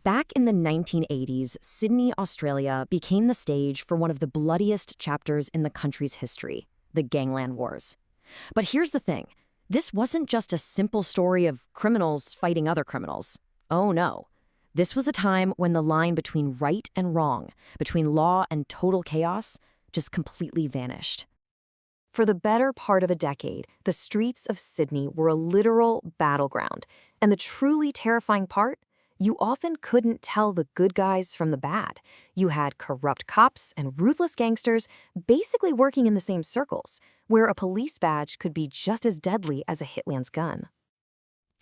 Back in the 1980s, Sydney, Australia became the stage for one of the bloodiest chapters in the country's history, the Gangland Wars. But here's the thing. This wasn't just a simple story of criminals fighting other criminals. Oh no. This was a time when the line between right and wrong, between law and total chaos, just completely vanished. For the better part of a decade, the streets of Sydney were a literal battleground. And the truly terrifying part? You often couldn't tell the good guys from the bad. You had corrupt cops and ruthless gangsters basically working in the same circles, where a police badge could be just as deadly as a hitman's gun.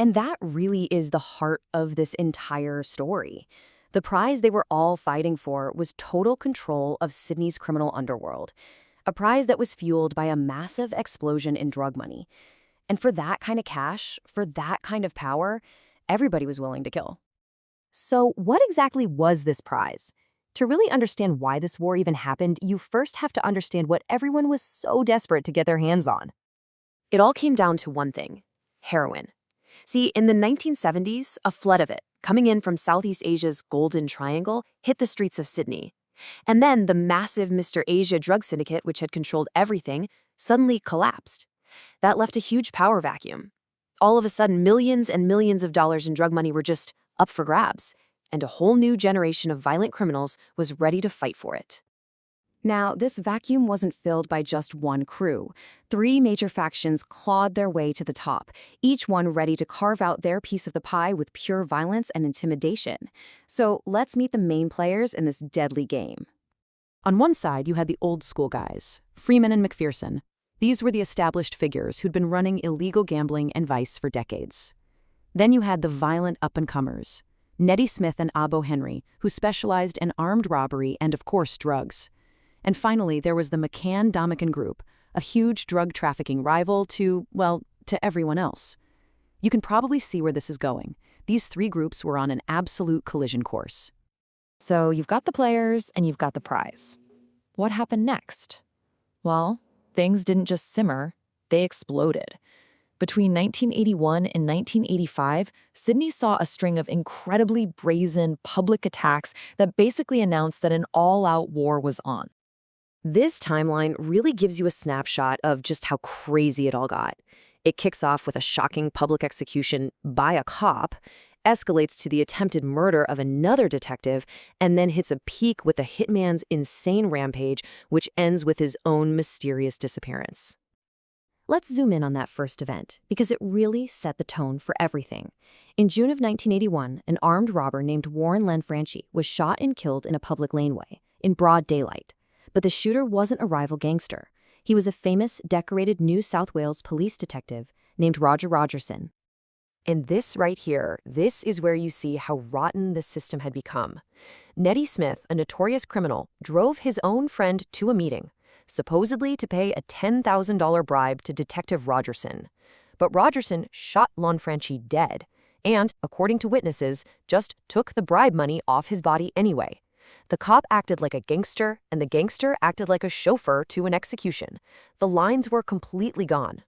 And that really is the heart of this entire story. The prize they were all fighting for was total control of Sydney's criminal underworld, a prize that was fueled by a massive explosion in drug money. And for that kind of cash, for that kind of power, everybody was willing to kill. So what exactly was this prize? To really understand why this war even happened, you first have to understand what everyone was so desperate to get their hands on. It all came down to one thing: heroin. See, in the 1970s, a flood of it, coming in from Southeast Asia's Golden Triangle, hit the streets of Sydney. And then the massive Mr. Asia drug syndicate, which had controlled everything, suddenly collapsed. That left a huge power vacuum. All of a sudden, millions and millions of dollars in drug money were just up for grabs, and a whole new generation of violent criminals was ready to fight for it. Now, this vacuum wasn't filled by just one crew. 3 major factions clawed their way to the top, each one ready to carve out their piece of the pie with pure violence and intimidation. So let's meet the main players in this deadly game. On one side, you had the old school guys, Freeman and McPherson. These were the established figures who'd been running illegal gambling and vice for decades. Then you had the violent up-and-comers, Nettie Smith and Abo Henry, who specialized in armed robbery and, of course, drugs. And finally, there was the McCann-Dominican group, a huge drug trafficking rival to everyone else. You can probably see where this is going. These 3 groups were on an absolute collision course. So you've got the players and you've got the prize. What happened next? Well, things didn't just simmer, they exploded. Between 1981 and 1985, Sydney saw a string of incredibly brazen public attacks that basically announced that an all-out war was on. This timeline really gives you a snapshot of just how crazy it all got. It kicks off with a shocking public execution by a cop, escalates to the attempted murder of another detective, and then hits a peak with the hitman's insane rampage, which ends with his own mysterious disappearance. Let's zoom in on that first event, because it really set the tone for everything. In June of 1981, an armed robber named Warren Lanfranchi was shot and killed in a public laneway, in broad daylight. But the shooter wasn't a rival gangster. He was a famous, decorated New South Wales police detective named Roger Rogerson. And this right here, this is where you see how rotten the system had become. Nettie Smith, a notorious criminal, drove his own friend to a meeting, supposedly to pay a $10,000 bribe to Detective Rogerson. But Rogerson shot Lanfranchi dead and, according to witnesses, just took the bribe money off his body anyway. The cop acted like a gangster, and the gangster acted like a chauffeur to an execution. The lines were completely gone.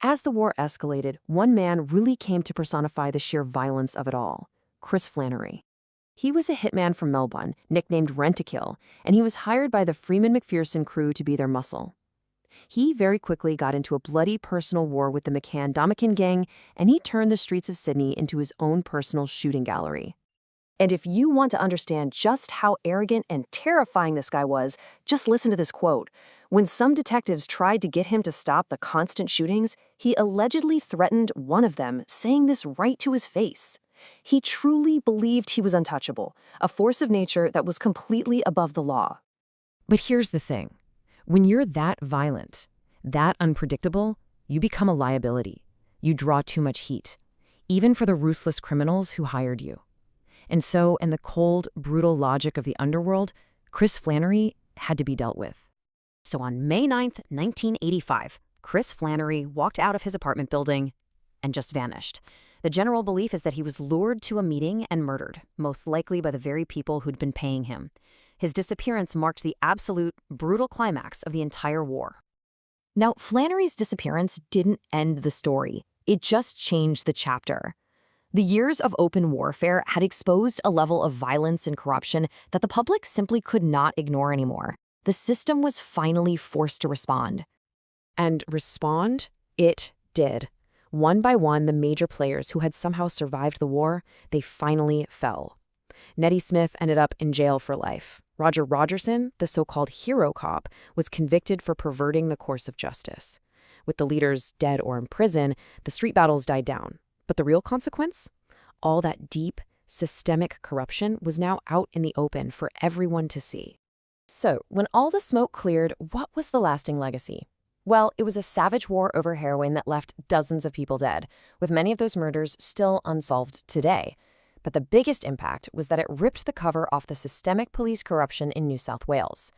As the war escalated, one man really came to personify the sheer violence of it all: Chris Flannery. He was a hitman from Melbourne, nicknamed Rent-A-Kill, and he was hired by the Freeman-McPherson crew to be their muscle. He very quickly got into a bloody personal war with the McCann-Dominican gang, and he turned the streets of Sydney into his own personal shooting gallery. And if you want to understand just how arrogant and terrifying this guy was, just listen to this quote. When some detectives tried to get him to stop the constant shootings, he allegedly threatened one of them, saying this right to his face. He truly believed he was untouchable, a force of nature that was completely above the law. But here's the thing. When you're that violent, that unpredictable, you become a liability. You draw too much heat, even for the ruthless criminals who hired you. And so, in the cold, brutal logic of the underworld, Chris Flannery had to be dealt with. So on May 9th, 1985, Chris Flannery walked out of his apartment building and just vanished. The general belief is that he was lured to a meeting and murdered, most likely by the very people who'd been paying him. His disappearance marked the absolute, brutal climax of the entire war. Now, Flannery's disappearance didn't end the story. It just changed the chapter. The years of open warfare had exposed a level of violence and corruption that the public simply could not ignore anymore. The system was finally forced to respond. And respond? It did. One by one, the major players who had somehow survived the war, they finally fell. Nettie Smith ended up in jail for life. Roger Rogerson, the so-called hero cop, was convicted for perverting the course of justice. With the leaders dead or in prison, the street battles died down. But the real consequence? All that deep, systemic corruption was now out in the open for everyone to see. So, when all the smoke cleared, what was the lasting legacy? Well, it was a savage war over heroin that left dozens of people dead, with many of those murders still unsolved today. But the biggest impact was that it ripped the cover off the systemic police corruption in New South Wales.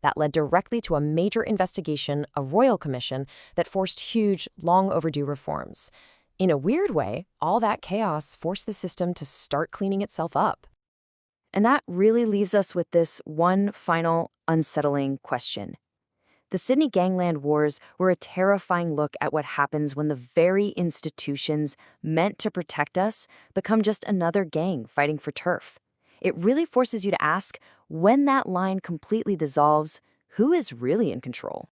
That led directly to a major investigation, a royal commission, that forced huge, long overdue reforms. In a weird way, all that chaos forced the system to start cleaning itself up. And that really leaves us with this one final, unsettling question. The Sydney Gangland Wars were a terrifying look at what happens when the very institutions meant to protect us become just another gang fighting for turf. It really forces you to ask, when that line completely dissolves, who is really in control?